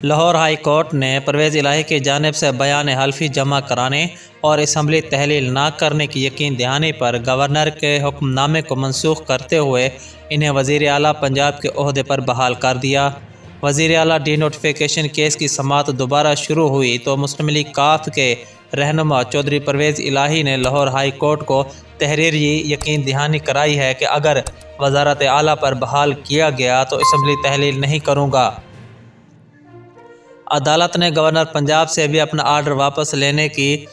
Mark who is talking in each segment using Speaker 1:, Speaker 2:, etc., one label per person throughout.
Speaker 1: Lahore high court نے پرویز الہی کی جانب سے بیان حلفی جمع کرانے اور اسمبلی تحلیل نہ کرنے کی یقین دہانی پر گورنر کے حکم نامے کو منسوخ کرتے ہوئے انہیں وزیر اعلیٰ پنجاب کے عہدے پر بحال کر دیا۔ وزیر اعلیٰ ڈی نوٹیفیکیشن کیس کی سماعت دوبارہ شروع ہوئی تو مسلم لیگ کاف کے رہنما چودھری پرویز الہی نے لاہور ہائی کورٹ کو تحریری یقین دہانی کرائی ہے کہ اگر وزارت اعلیٰ پر بحال کیا گیا تو اسمبلی تحلیل نہیں کروں گا۔ عدالت نے گورنر پنجاب سے بھی اپنا آرڈر واپس لینے کی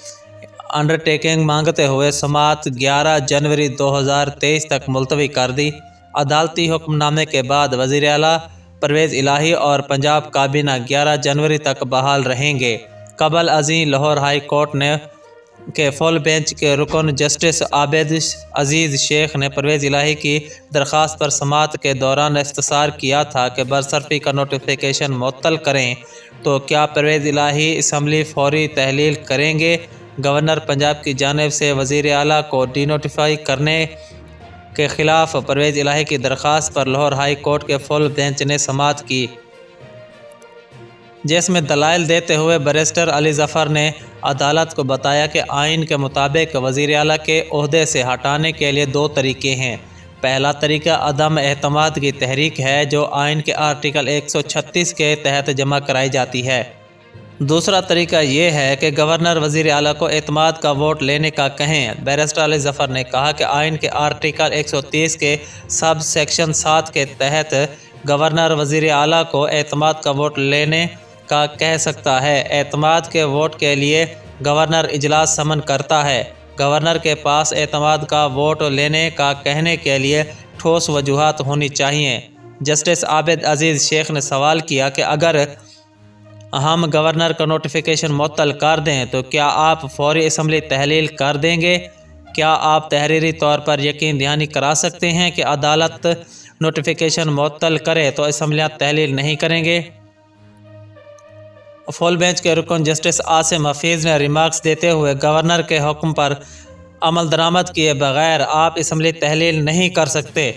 Speaker 1: انڈرٹیکنگ مانگتے ہوئے سماعت 11 جنوری 2023 تک ملتوی کر دی۔ عدالتی حکم نامے کے بعد وزیر اعلیٰ پرویز الہی اور پنجاب کابینہ 11 جنوری تک بحال رہیں گے۔ قبل ازیں لاہور ہائی کورٹ نے کے فل بینچ کے رکن جسٹس عابد عزیز شیخ نے پرویز الہی کی درخواست پر سماعت کے دوران استفسار کیا تھا کہ برصرفی کا نوٹیفیکیشن معطل کریں تو کیا پرویز الہی اسمبلی فوری تحلیل کریں گے۔ گورنر پنجاب کی جانب سے وزیر اعلیٰ کو ڈی نوٹیفائی کرنے کے خلاف پرویز الہی کی درخواست پر لاہور ہائی کورٹ کے فل بینچ نے سماعت کی، جس میں دلائل دیتے ہوئے بیرسٹر علی ظفر نے عدالت کو بتایا کہ آئین کے مطابق وزیر اعلیٰ کے عہدے سے ہٹانے کے لیے 2 طریقے ہیں۔ پہلا طریقہ عدم اعتماد کی تحریک ہے جو آئین کے آرٹیکل 136 کے تحت جمع کرائی جاتی ہے۔ دوسرا طریقہ یہ ہے کہ گورنر وزیر اعلیٰ کو اعتماد کا ووٹ لینے کا کہیں۔ بیرسٹر علی ظفر نے کہا کہ آئین کے آرٹیکل 130 کے سب سیکشن 7 کے تحت گورنر وزیر اعلیٰ کو اعتماد کا ووٹ لینے کا کہہ سکتا ہے۔ اعتماد کے ووٹ کے لیے گورنر اجلاس سمن کرتا ہے۔ گورنر کے پاس اعتماد کا ووٹ لینے کا کہنے کے لیے ٹھوس وجوہات ہونی چاہیے۔ جسٹس عابد عزیز شیخ نے سوال کیا کہ اگر ہم گورنر کا نوٹیفیکیشن معطل کر دیں تو کیا آپ فوری اسمبلی تحلیل کر دیں گے؟ کیا آپ تحریری طور پر یقین دہانی کرا سکتے ہیں کہ عدالت نوٹیفیکیشن معطل کرے تو اسمبلیاں تحلیل نہیں کریں گے؟ فل بینچ کے رکن جسٹس عاصم حفیظ نے ریمارکس دیتے ہوئے گورنر کے حکم پر عمل درآمد کیے بغیر آپ اسمبلی تحلیل نہیں کر سکتے۔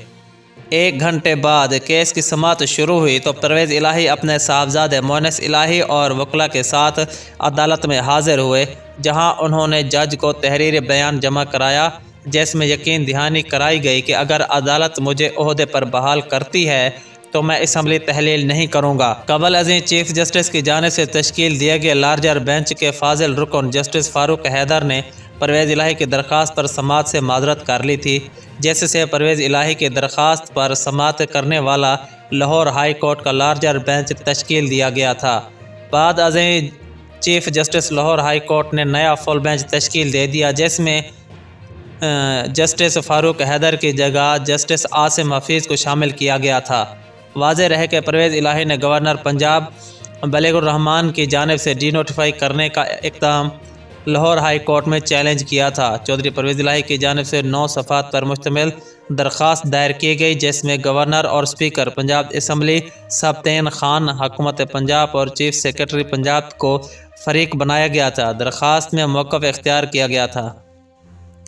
Speaker 1: 1 گھنٹے بعد کیس کی سماعت شروع ہوئی تو پرویز الہی اپنے صاحبزادے مونس الہی اور وکلاء کے ساتھ عدالت میں حاضر ہوئے، جہاں انہوں نے جج کو تحریری بیان جمع کرایا جس میں یقین دہانی کرائی گئی کہ اگر عدالت مجھے عہدے پر بحال کرتی ہے تو میں اسمبلی تحلیل نہیں کروں گا۔ قبل ازیں چیف جسٹس کی جانب سے تشکیل دیے گئے لارجر بینچ کے فاضل رکن جسٹس فاروق حیدر نے پرویز الہی کی درخواست پر سماعت سے معذرت کر لی تھی، جس سے پرویز الہی کی درخواست پر سماعت کرنے والا لاہور ہائی کورٹ کا لارجر بینچ تشکیل دیا گیا تھا۔ بعد ازیں chief justice Lahore high court نے نیا فل بینچ تشکیل دے دیا جس میں جسٹس فاروق حیدر کی جگہ جسٹس عاصم حفیظ کو شامل کیا گیا تھا۔ واضح رہے کہ پرویز الہی نے گورنر پنجاب بلیغ الرحمان کی جانب سے ڈی نوٹیفائی کرنے کا اقدام لاہور ہائی کورٹ میں چیلنج کیا تھا۔ چودھری پرویز الہی کی جانب سے 9 صفحات پر مشتمل درخواست دائر کی گئی جس میں گورنر اور اسپیکر پنجاب اسمبلی سبطین خان، حکومت پنجاب اور چیف سیکرٹری پنجاب کو فریق بنایا گیا تھا۔ درخواست میں موقف اختیار کیا گیا تھا۔